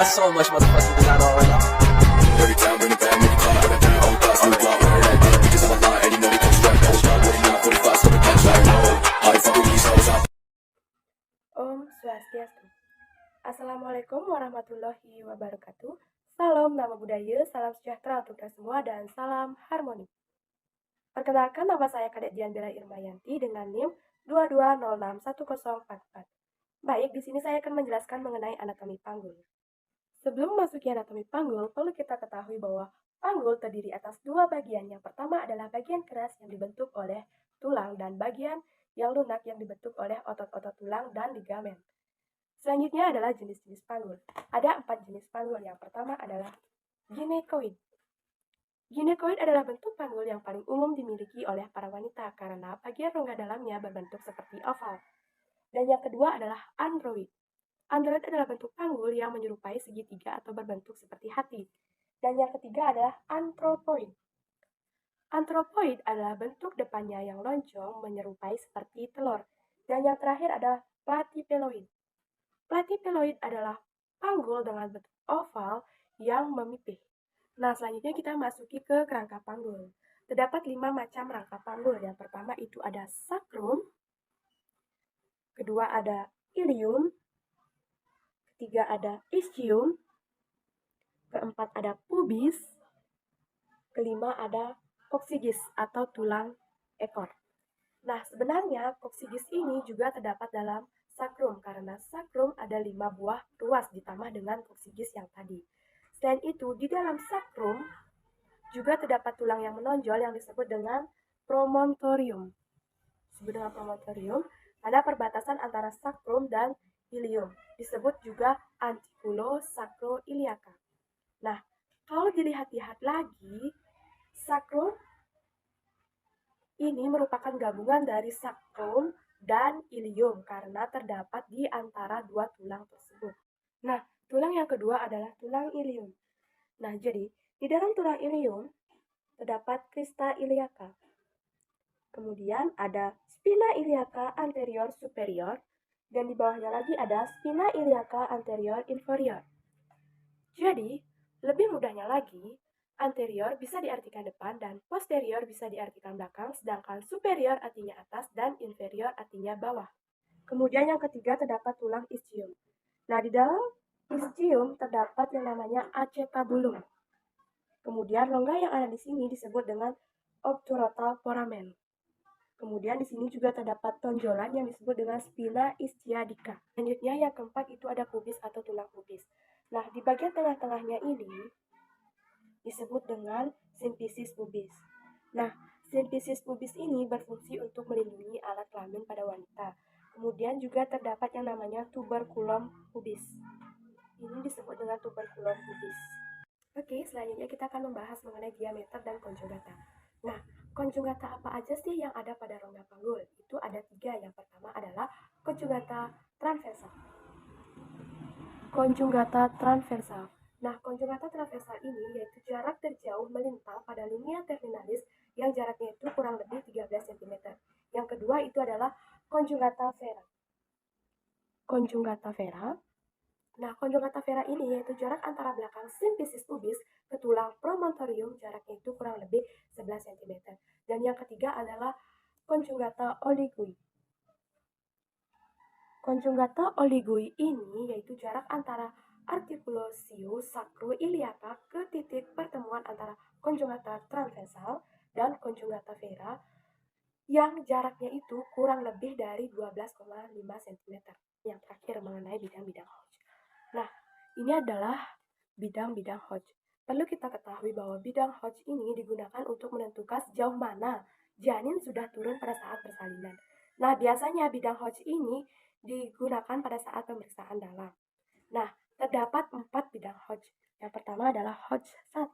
got so much motherfucking design on right now. Every time, bring it back, make it clap. Got that whole class, new block, wear that thing. Bitches on my line, and you know they come strapped. Got a strap, 49, 45, so the catch like, oh. How they fuck with these hoes out. Om Swastiastu. Assalamualaikum warahmatullahi wabarakatuh. Salam nama budaya, salam sejahtera untuk kita semua, dan salam harmoni. Perkenalkan, nama saya Kadek Dian Bella Irmayanti dengan NIM 22061044. Baik, di sini saya akan menjelaskan mengenai anatomi panggul. Sebelum memasuki anatomi panggul, perlu kita ketahui bahwa panggul terdiri atas dua bagian. Yang pertama adalah bagian keras yang dibentuk oleh tulang dan bagian yang lunak yang dibentuk oleh otot-otot tulang dan ligamen. Selanjutnya adalah jenis-jenis panggul. Ada 4 jenis panggul. Yang pertama adalah ginekoid. Ginekoid adalah bentuk panggul yang paling umum dimiliki oleh para wanita karena bagian rongga dalamnya berbentuk seperti oval. Dan yang kedua adalah android. Android adalah bentuk panggul yang menyerupai segitiga atau berbentuk seperti hati. Dan yang ketiga adalah anthropoid. Anthropoid adalah bentuk depannya yang lonjong menyerupai seperti telur. Dan yang terakhir adalah platypeloid. Platypeloid adalah panggul dengan bentuk oval yang memipih. Nah, selanjutnya kita masuki ke rangka panggul. Terdapat 5 macam rangka panggul. Yang pertama itu ada sacrum, kedua ada ilium, ketiga ada ischium, keempat ada pubis, kelima ada coccygeus atau tulang ekor. Nah, sebenarnya coccygeus ini juga terdapat dalam sacrum karena sacrum ada 5 buah ruas ditambah dengan coccygeus yang tadi. Selain itu, di dalam sacrum juga terdapat tulang yang menonjol yang disebut dengan promontorium. Disebut dengan promontorium pada perbatasan antara sacrum dan ilium. Disebut juga antibulo-sacroiliaca. Nah, kalau dilihat-lihat lagi, sacrum ini merupakan gabungan dari sacrum dan ilium karena terdapat di antara dua tulang tersebut. Nah, tulang yang kedua adalah tulang ilium. Nah, jadi di dalam tulang ilium terdapat crista iliaca. Kemudian ada spina iliaca anterior superior dan di bawahnya lagi ada spina iliaca anterior inferior. Jadi, lebih mudahnya lagi, anterior bisa diartikan depan dan posterior bisa diartikan belakang, sedangkan superior artinya atas dan inferior artinya bawah. Kemudian yang ketiga terdapat tulang ischium. Nah, di dalam ischium terdapat yang namanya acetabulum. Kemudian rongga yang ada di sini disebut dengan obturotal foramen. Kemudian di sini juga terdapat tonjolan yang disebut dengan spina ischiadica. Selanjutnya yang keempat itu ada pubis atau tulang pubis. Nah, di bagian tengah-tengahnya ini disebut dengan symphysis pubis. Nah, symphysis pubis ini berfungsi untuk melindungi alat kelamin pada wanita. Kemudian juga terdapat yang namanya tuberculum pubis. Ini disebut dengan tuberculum pubis. Oke, selanjutnya kita akan membahas mengenai diameter dan konjugata. Nah, konjugata apa aja sih yang ada pada rongga panggul? Itu ada 3. Yang pertama adalah konjugata transversal. Konjugata transversal. Nah, konjugata transversal ini yaitu jarak terjauh melintang pada linea terminalis yang jaraknya itu kurang lebih 13 cm. Yang kedua itu adalah konjugata vera. Konjugata vera. Nah, konjugata vera ini yaitu jarak antara belakang symphysis pubis ke tulang promontorium, jaraknya itu kurang lebih 11 cm. Dan yang ketiga adalah konjugata oligui. Konjugata oligui ini yaitu jarak antara articulosio sacroiliaca ke titik pertemuan antara konjugata transversal dan konjugata vera yang jaraknya itu kurang lebih dari 12,5 cm. Yang terakhir mengenai bidang-bidang Hodge. Nah, ini adalah bidang-bidang Hodge. Perlu kita ketahui bahwa bidang Hodge ini digunakan untuk menentukan sejauh mana janin sudah turun pada saat persalinan. Nah, biasanya bidang Hodge ini digunakan pada saat pemeriksaan dalam. Nah, terdapat 4 bidang Hodge. Yang pertama adalah Hodge 1,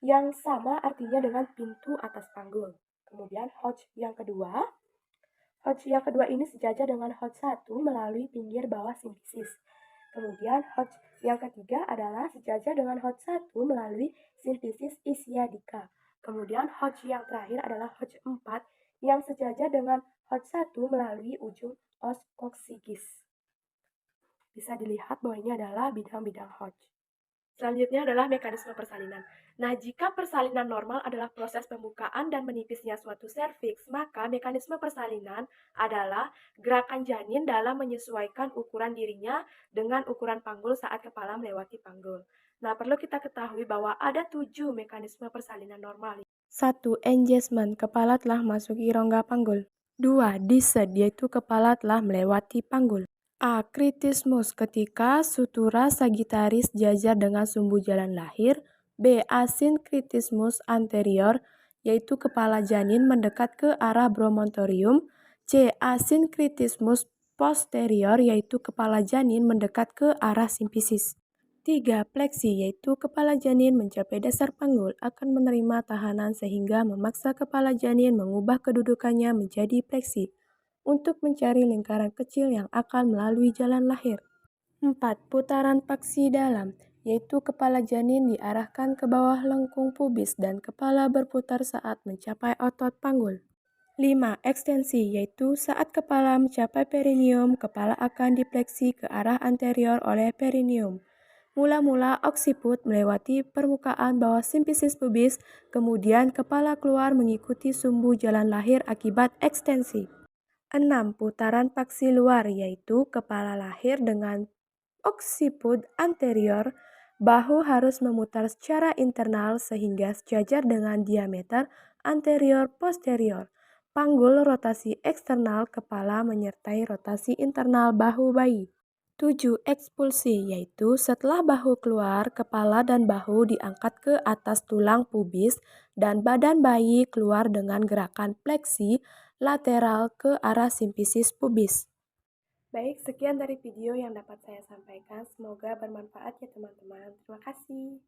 yang sama artinya dengan pintu atas panggul. Kemudian Hodge yang kedua. Hodge yang kedua ini sejajar dengan Hodge 1 melalui pinggir bawah symphysis. Kemudian Hodge yang ketiga adalah sejajar dengan Hodge 1 melalui symphysis ischiadica. Kemudian Hodge yang terakhir adalah Hodge 4 yang sejajar dengan Hodge 1 melalui ujung os coccygeus. Bisa dilihat bahwa ini adalah bidang-bidang Hodge. Selanjutnya adalah mekanisme persalinan. Nah, jika persalinan normal adalah proses pembukaan dan menipisnya suatu serviks, maka mekanisme persalinan adalah gerakan janin dalam menyesuaikan ukuran dirinya dengan ukuran panggul saat kepala melewati panggul. Nah, perlu kita ketahui bahwa ada 7 mekanisme persalinan normal. 1. Engagement, kepala telah masuki rongga panggul. 2. Descent, yaitu kepala telah melewati panggul. A. Kritismus, ketika sutura sagitaris jajar dengan sumbu jalan lahir. B. Asinkritismus anterior, yaitu kepala janin mendekat ke arah bromontorium. C. Asinkritismus posterior, yaitu kepala janin mendekat ke arah simfisis. 3. Pleksi, yaitu kepala janin mencapai dasar panggul akan menerima tahanan sehingga memaksa kepala janin mengubah kedudukannya menjadi pleksi untuk mencari lingkaran kecil yang akan melalui jalan lahir. 4. Putaran paksi dalam, yaitu kepala janin diarahkan ke bawah lengkung pubis dan kepala berputar saat mencapai otot panggul. 5. Ekstensi, yaitu saat kepala mencapai perineum, kepala akan dipleksi ke arah anterior oleh perineum. Mula-mula oksiput melewati permukaan bawah simfisis pubis, kemudian kepala keluar mengikuti sumbu jalan lahir akibat ekstensi. 6. Putaran paksi luar, yaitu kepala lahir dengan oksiput anterior, bahu harus memutar secara internal sehingga sejajar dengan diameter anterior-posterior. Panggul rotasi eksternal kepala menyertai rotasi internal bahu bayi. 7. Ekspulsi, yaitu setelah bahu keluar, kepala dan bahu diangkat ke atas tulang pubis dan badan bayi keluar dengan gerakan fleksi lateral ke arah simfisis pubis. Baik, sekian dari video yang dapat saya sampaikan. Semoga bermanfaat ya teman-teman. Terima kasih.